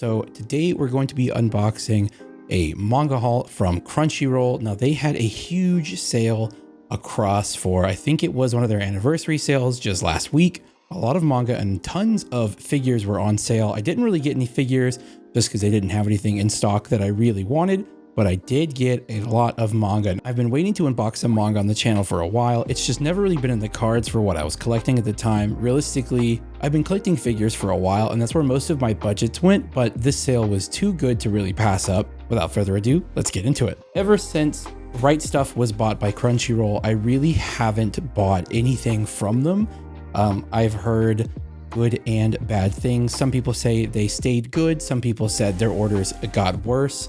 So today we're going to be unboxing a manga haul from Crunchyroll. Now they had a huge sale across for, I think it was one of their anniversary sales just last week. A lot of manga and tons of figures were on sale. I didn't really get any figures just because they didn't have anything in stock that I really wanted, but I did get a lot of manga. I've been waiting to unbox some manga on the channel for a while. It's just never really been in the cards for what I was collecting at the time. Realistically, I've been collecting figures for a while and that's where most of my budgets went, but this sale was too good to really pass up. Without further ado, let's get into it. Ever since Right Stuff was bought by Crunchyroll, I really haven't bought anything from them. I've heard good and bad things. Some people say they stayed good. Some people said their orders got worse.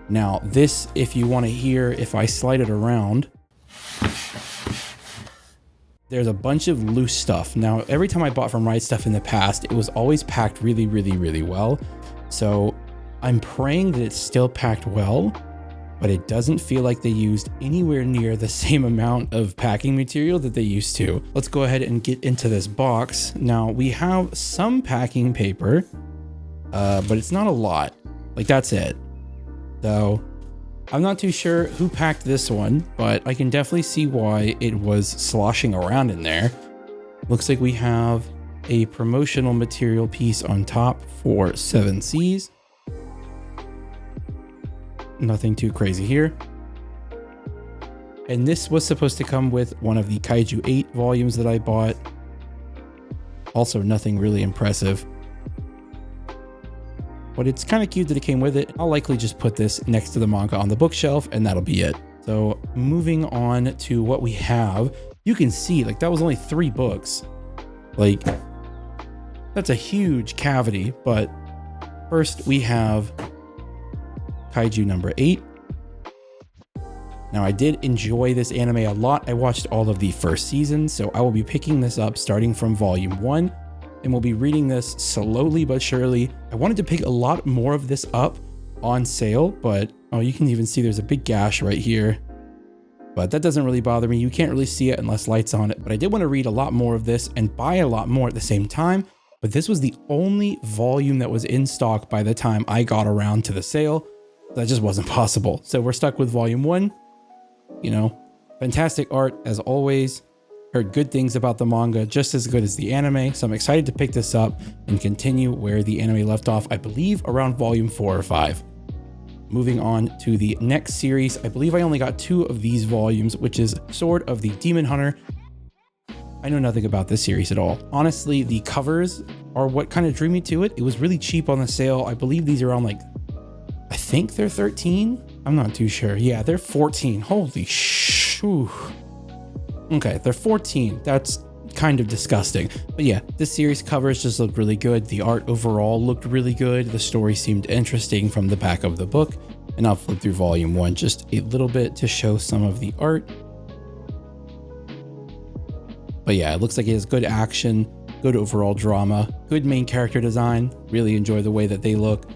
Now this, if you want to hear, if I slide it around, there's a bunch of loose stuff. Now, every time I bought from Right Stuff in the past, it was always packed really, really well. So I'm praying that it's still packed well, but it doesn't feel like they used anywhere near the same amount of packing material that they used to. Let's go ahead and get into this box. Now we have some packing paper, but it's not a lot. Like, that's it. So I'm not too sure who packed this one, but I can definitely see why it was sloshing around in there. Looks like we have a promotional material piece on top for 7 Seas. Nothing too crazy here. And this was supposed to come with one of the Kaiju 8 volumes that I bought. Also nothing really impressive, but it's kind of cute that it came with it. I'll likely just put this next to the manga on the bookshelf and that'll be it. So moving on to what we have, you can see like that was only 3 books. Like, that's a huge cavity. But first we have Kaiju number 8. Now I did enjoy this anime a lot. I watched all of the first season, so I will be picking this up starting from volume 1. And we'll be reading this slowly but surely. I wanted to pick a lot more of this up on sale, but oh, you can even see there's a big gash right here. But that doesn't really bother me. You can't really see it unless light's on it. But I did want to read a lot more of this and buy a lot more at the same time. But this was the only volume that was in stock by the time I got around to the sale. That just wasn't possible. So we're stuck with volume 1. You know, fantastic art as always. Heard good things about the manga, just as good as the anime, so I'm excited to pick this up and continue where the anime left off, I believe around volume 4 or 5. Moving on to the next series, I believe I only got 2 of these volumes, which is Sword of the Demon Hunter. I know nothing about this series at all. Honestly, the covers are what kind of drew me to it. It was really cheap on the sale. I believe these are on like, I think they're 13. I'm not too sure. Yeah, they're 14. Holy shoo. Okay, they're 14. That's kind of disgusting. But yeah, this series covers just looked really good. The art overall looked really good. The story seemed interesting from the back of the book. And I'll flip through volume 1 just a little bit to show some of the art. But yeah, it looks like it has good action, good overall drama, good main character design. Really enjoy the way that they look.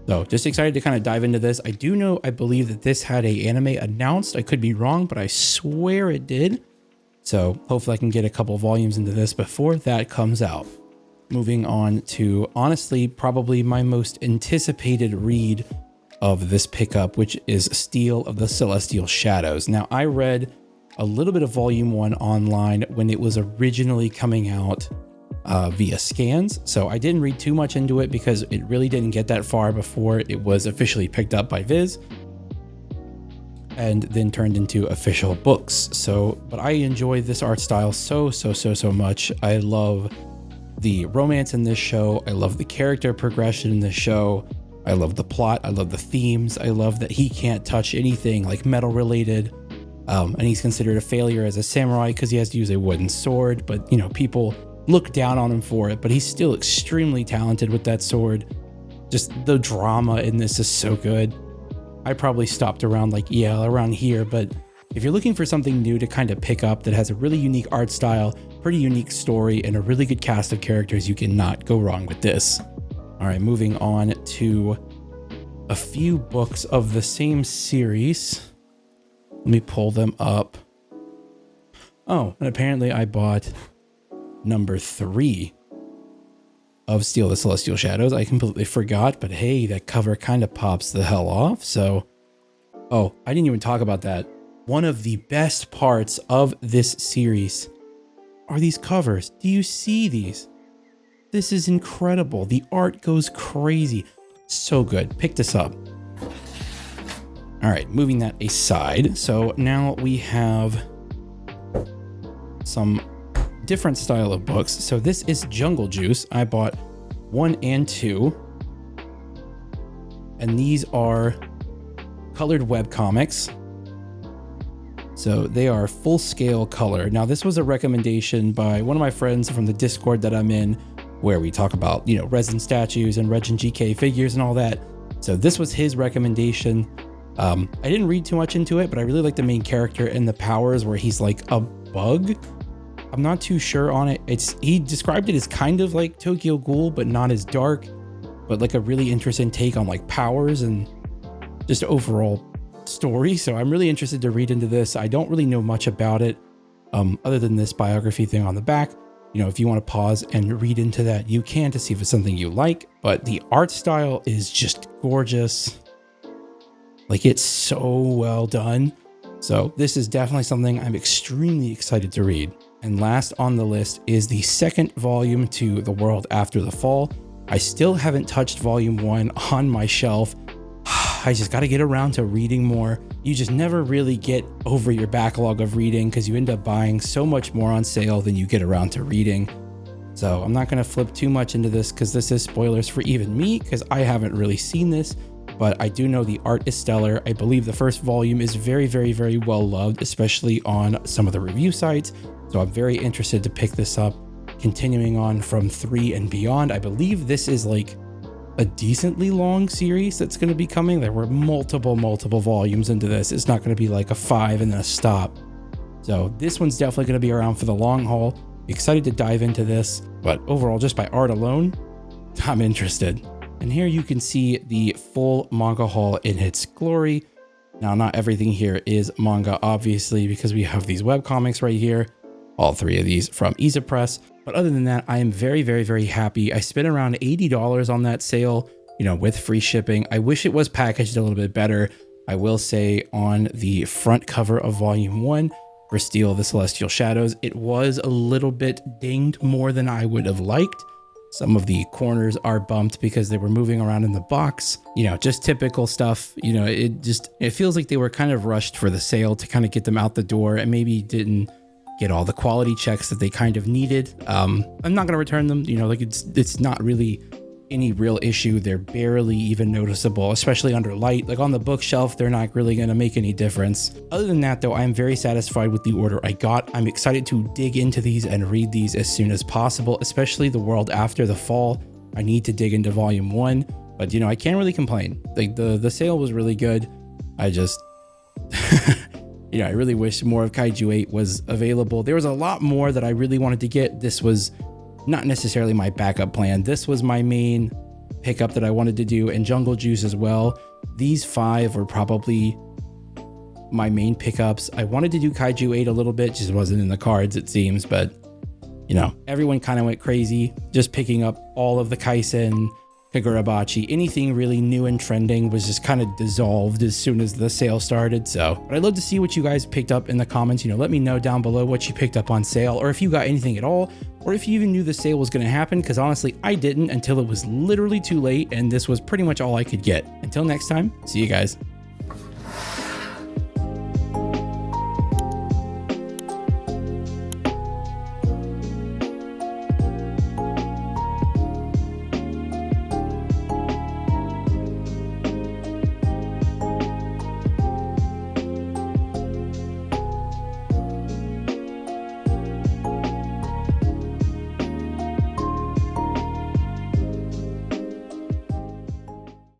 So just excited to kind of dive into this. I do know, I believe that this had a anime announced. I could be wrong, but I swear it did. So hopefully I can get a couple volumes into this before that comes out. Moving on to, honestly, probably my most anticipated read of this pickup, which is Steel of the Celestial Shadows. Now, I read a little bit of volume 1 online when it was originally coming out via scans. So I didn't read too much into it because it really didn't get that far before it was officially picked up by Viz and then turned into official books. So, but I enjoy this art style so much. I love the romance in this show. I love the character progression in this show. I love the plot. I love the themes. I love that he can't touch anything like metal related. And he's considered a failure as a samurai because he has to use a wooden sword, but you know, people look down on him for it, but he's still extremely talented with that sword. Just the drama in this is so good. I probably stopped around like, yeah, around here, but if you're looking for something new to kind of pick up that has a really unique art style, pretty unique story, and a really good cast of characters, you cannot go wrong with this. All right, moving on to a few books of the same series. Let me pull them up. Oh, and apparently I bought number 3 of Steel the Celestial Shadows. I completely forgot, but hey, that cover kind of pops the hell off. So, oh, I didn't even talk about that. One of the best parts of this series are these covers. Do you see these? This is incredible. The art goes crazy. So good. Pick this up. All right, moving that aside. So now we have some different style of books. So this is Jungle Juice. I bought 1 and 2. And these are colored web comics. So they are full scale color. Now this was a recommendation by one of my friends from the Discord that I'm in, where we talk about, you know, resin statues and Regin GK figures and all that. So this was his recommendation. I didn't read too much into it, but I really like the main character and the powers where he's like a bug. I'm not too sure on it. He described it as kind of like Tokyo Ghoul, but not as dark, but like a really interesting take on like powers and just overall story. So I'm really interested to read into this. I don't really know much about it other than this biography thing on the back. You know, if you want to pause and read into that, you can, to see if it's something you like, but the art style is just gorgeous. Like, it's so well done. So this is definitely something I'm extremely excited to read. And last on the list is the second volume to The World After the Fall. I still haven't touched volume 1 on my shelf. I just got to get around to reading more. You just never really get over your backlog of reading because you end up buying so much more on sale than you get around to reading. So I'm not going to flip too much into this because this is spoilers for even me, because I haven't really seen this, but I do know the art is stellar. I believe the first volume is very, very, very well loved, especially on some of the review sites. So I'm very interested to pick this up, continuing on from 3 and beyond. I believe this is like a decently long series that's going to be coming. There were multiple volumes into this. It's not going to be like a 5 and then a stop. So this one's definitely going to be around for the long haul. Excited to dive into this, but overall, just by art alone, I'm interested. And here you can see the full manga haul in its glory. Now, not everything here is manga, obviously, because we have these webcomics right here. All 3 of these from Isa Press. But other than that, I am very, very, very happy. I spent around $80 on that sale, you know, with free shipping. I wish it was packaged a little bit better. I will say on the front cover of volume 1 for Steel the Celestial Shadows, it was a little bit dinged more than I would have liked. Some of the corners are bumped because they were moving around in the box, you know, just typical stuff. You know, it feels like they were kind of rushed for the sale to kind of get them out the door and maybe didn't get all the quality checks that they kind of needed. I'm not going to return them. You know, like it's not really any real issue. They're barely even noticeable, especially under light. Like on the bookshelf, they're not really going to make any difference. Other than that, though, I'm very satisfied with the order I got. I'm excited to dig into these and read these as soon as possible, especially The World After the Fall. I need to dig into volume 1, but you know, I can't really complain. Like the sale was really good. I just you know, I really wish more of Kaiju 8 was available. There was a lot more that I really wanted to get. This was not necessarily my backup plan. This was my main pickup that I wanted to do, and Jungle Juice as well. These 5 were probably my main pickups. I wanted to do Kaiju 8 a little bit, just wasn't in the cards, it seems, but you know, everyone kind of went crazy just picking up all of the Kaisen, Kagurabachi, anything really new and trending was just kind of dissolved as soon as the sale started. So, but I'd love to see what you guys picked up in the comments. You know, let me know down below what you picked up on sale, or if you got anything at all, or if you even knew the sale was going to happen, because honestly, I didn't until it was literally too late, and this was pretty much all I could get. Until next time, see you guys.